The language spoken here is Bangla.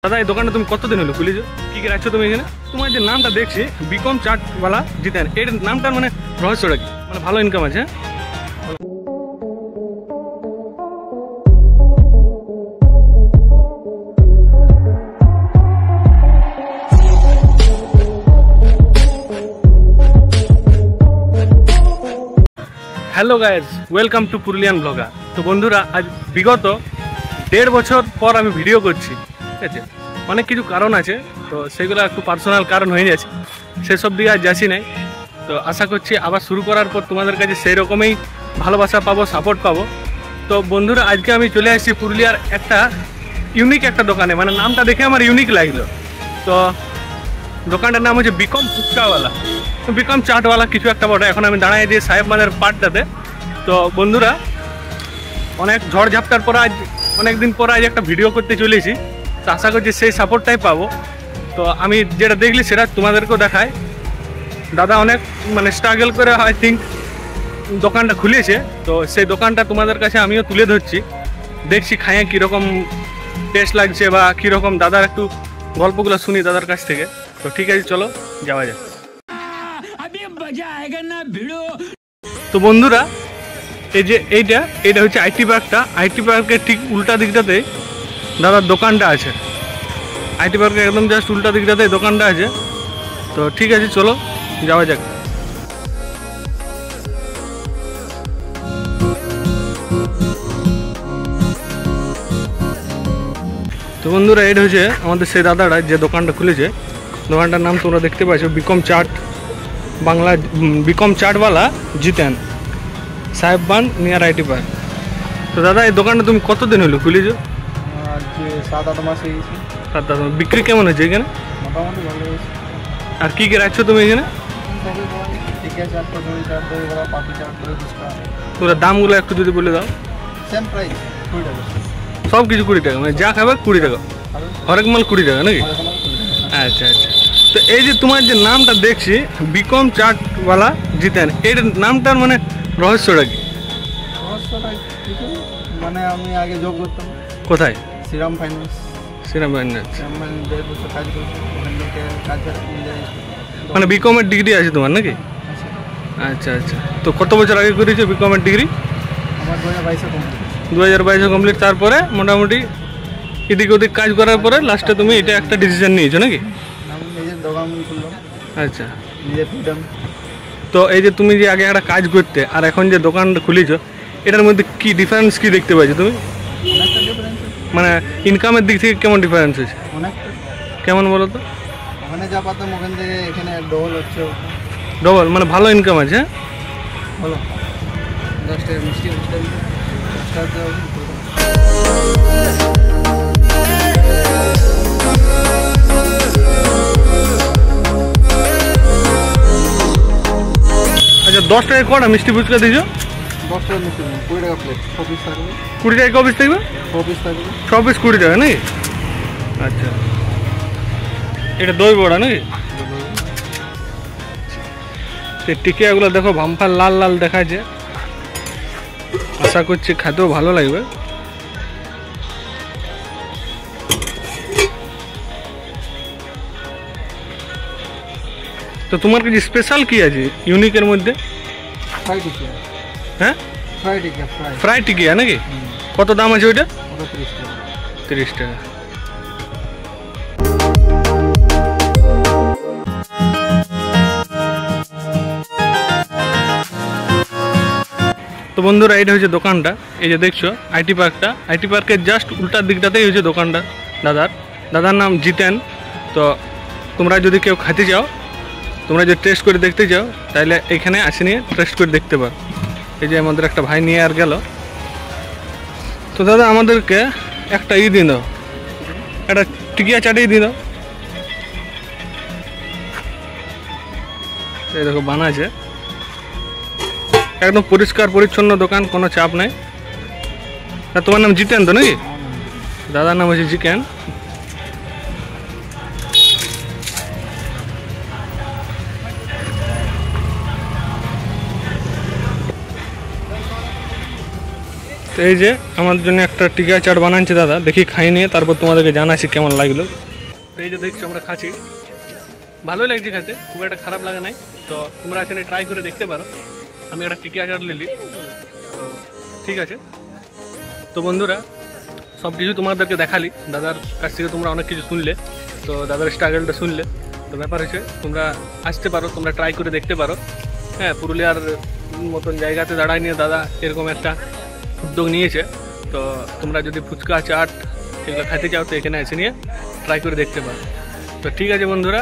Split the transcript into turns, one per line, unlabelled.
দাদা এই দোকানটা তুমি কতদিন হলো খুলেছো? কি কি রাখছো তুমি এখানে? তোমার যে নামটা দেখছি বিকম চাটওয়ালা জিতেন, এর নামটার মানে রহস্যটা কি? মানে ভালো ইনকাম আছে? Hello guys, welcome to Purulian blogger. তো বন্ধুরা, আজ বিগত 1.5 বছর পর আমি ভিডিও করছি, ঠিক আছে? অনেক কিছু কারণ আছে, তো সেগুলো একটু পার্সোনাল কারণ হয়ে যাচ্ছে, সেসব দিকে আর যাচ্ছি নাই। তো আশা করছি আবার শুরু করার পর তোমাদের কাছে সেই রকমই ভালোবাসা পাবো, সাপোর্ট পাবো। তো বন্ধুরা, আজকে আমি চলে আসছি পুরুলিয়ার একটা ইউনিক একটা দোকানে, মানে নামটা দেখে আমার ইউনিক লাগলো। তো দোকানটার নাম হচ্ছে বিকম ফুচকাওয়ালা, বিকম চাটওয়ালা কিছু একটা বটে। এখন আমি দাঁড়াই যে সাহেব বাজার পার্টটাতে। তো বন্ধুরা, অনেক ঝড় ঝাপটার পর আজ অনেকদিন পর আজ একটা ভিডিও করতে চলেছি, তো আশা করছি সেই সাপোর্টটাই পাবো। তো আমি যেটা দেখলি সেটা তোমাদেরকেও দেখাই। দাদা অনেক মানে স্ট্রাগল করে আই থিঙ্ক দোকানটা খুলেছে, তো সেই দোকানটা তোমাদের কাছে আমিও তুলে ধরছি। দেখছি খাইয়ে কীরকম টেস্ট লাগছে বা কীরকম, দাদার একটু গল্পগুলো শুনি দাদার কাছ থেকে। তো ঠিক আছে, চলো যাওয়া যাক। তো বন্ধুরা, এই যে এইটা হচ্ছে আইটি পার্কটা। আইটি পার্কের ঠিক উল্টা দিকটাতে দাদার দোকানটা আছে। আইটি পার্কের একদম জাস্ট উল্টা দিকটাতে দোকানটা আছে। তো ঠিক আছে, চলো যাওয়া যাক। তো বন্ধুরা, এটা হচ্ছে আমাদের সেই দাদাটা যে দোকানটা খুলেছে। দোকানটার নাম তোমরা দেখতে পাচ্ছ, বিকম চাট বাংলা, বিকম চাটওয়ালা জিতেন, সাহেববান নিয়ার আইটি পার্ক। তো দাদা এই দোকানটা তুমি কতদিন হলো খুলেছো?
7-8 মাস হয়ে গেছে।
7-8 মাস। বিক্রি কেমন হচ্ছে এখানে?
মোটামুটি ভালো হয়েছে।
আর কি কি রাখছো তুমি এখানে? তোরা দামগুলো একটু যদি বলে দাও।
সেম প্রাইস, 20 টাকা।
সব কিছু 20 টাকা, মানে যা খাবে 20 টাকা, হরেক মাল 20 টাকা নাকি? আচ্ছা আচ্ছা। তো এই যে তোমার যে নামটা দেখছি বিকম চাটওয়ালা জিতেন, এর নামটার মানে রহস্যটা কি?
মানে আমি আগে জব করতাম।
কোথায়?
শ্রীরাম ফাইন্যান্স।
শ্রীরাম ফাইন্যান্স।
মানে 1.5 বছর কাজ করছি, ওখান থেকে কাজ
মানে বিকমের ডিগ্রি আছে তোমার নাকি? আচ্ছা আচ্ছা। তো কত বছর আগে করেছো বিকমের ডিগ্রি?
আমার 2022-এ কমপ্লিট।
2022-এ কমপ্লিট। তারপরে মোটামুটি এদিক ওদিক কাজ করার পরে লাস্টে তুমি এটা একটা ডিসিশন নিয়েছো নাকি?
আমি নিজের দোকান খুললাম।
আচ্ছা।
নিজের ফ্রিডম।
তো এই যে তুমি যে আগে একটা কাজ করতে আর এখন যে দোকানটা খুলেছো, এটার মধ্যে কি ডিফারেন্স কি দেখতে পাচ্ছ তুমি?
অনেকটা ডিফারেন্স।
মানে ইনকামের দিক থেকে কেমন ডিফারেন্স আছে?
অনেকটা।
কেমন বলো তো?
ওখানে যা পাতাম ওখান থেকে এখানে ডবল হচ্ছে।
ডবল মানে ভালো ইনকাম আছে?
বলো 10 টাকা মিষ্টি
আচ্ছা, 10 টাকায় কটা মিষ্টি ফুচকা দিয়েছো?
10 টাকা মিষ্টি 20 টাকা প্লেট। 6 পিস থাকবে।
20 টাকা ক পিস থাকবে?
6 পিস থাকবে।
6 পিস 20 টাকা নাকি? আচ্ছা, এটা দই বড়া নাকি? টিকিয়াগুলো দেখো ভাম্পার লাল লাল দেখাচ্ছে। আশা করছি খেতেও ভালো লাগবে। তো তোমার কাছে স্পেশাল কি আছে ইউনিকের মধ্যে?
ফ্রাই টিকিয়া।
হ্যাঁ,
ফ্রাই টিকিয়া।
ফ্রাই টিকিয়া নাকি? কত দাম আছে ওইটা?
30 টাকা।
30 টাকা। তো বন্ধুরা, এটা হচ্ছে দোকানটা। এই যে দেখছো আইটি পার্কটা, আইটি পার্কের জাস্ট উল্টার দিকটাতেই হচ্ছে দোকানটা দাদার নাম জিতেন। তো তোমরা যদি কেউ খেতে চাও, তোমরা যদি টেস্ট করে দেখতে চাও, তাহলে এখানে আসে নিয়ে টেস্ট করে দেখতে পারো। এই যে আমাদের একটা ভাই নিয়ে আর গেল। তো দাদা আমাদেরকে একটা দিন দাও, একটা টিকিয়া চাটিয়ে দিন দাও। এই দেখো বানাচ্ছে, একদম পরিষ্কার পরিচ্ছন্ন দোকান, কোনো চাপ নাই। তোমার নাম জিতেন তো নাকি? দাদার নাম হচ্ছে জিকেন। তো তো এই যে আমাদের জন্য একটা টিকা চাট বানাচ্ছে দাদা, দেখি খাই নিয়ে তারপর তোমাদেরকে জানাচ্ছি কেমন লাগলো। তো এই যে দেখছো আমরা খাচ্ছি, ভালোই লাগছে খেতে, খুব একটা খারাপ লাগে নাই। তো তোমরা এখানে ট্রাই করে দেখতে পারো। আমি একটা টিকা চাট নিলি, তো ঠিক আছে। তো বন্ধুরা সব কিছু তোমাদেরকে দেখালি, দাদার কাছ থেকে তোমরা অনেক কিছু শুনলে, তো দাদার স্ট্রাগলটা শুনলে। তো ব্যাপার হচ্ছে তোমরা আসতে পারো, তোমরা ট্রাই করে দেখতে পারো। হ্যাঁ, পুরুলিয়ার মতন জায়গাতে দাঁড়ায় নিয়ে দাদা এরকম একটা উদ্যোগ নিয়েছে। তো তোমরা যদি ফুচকা চাট এগুলো খেতে চাও তো এখানে এসে নিয়ে ট্রাই করে দেখতে পারো। তো ঠিক আছে বন্ধুরা,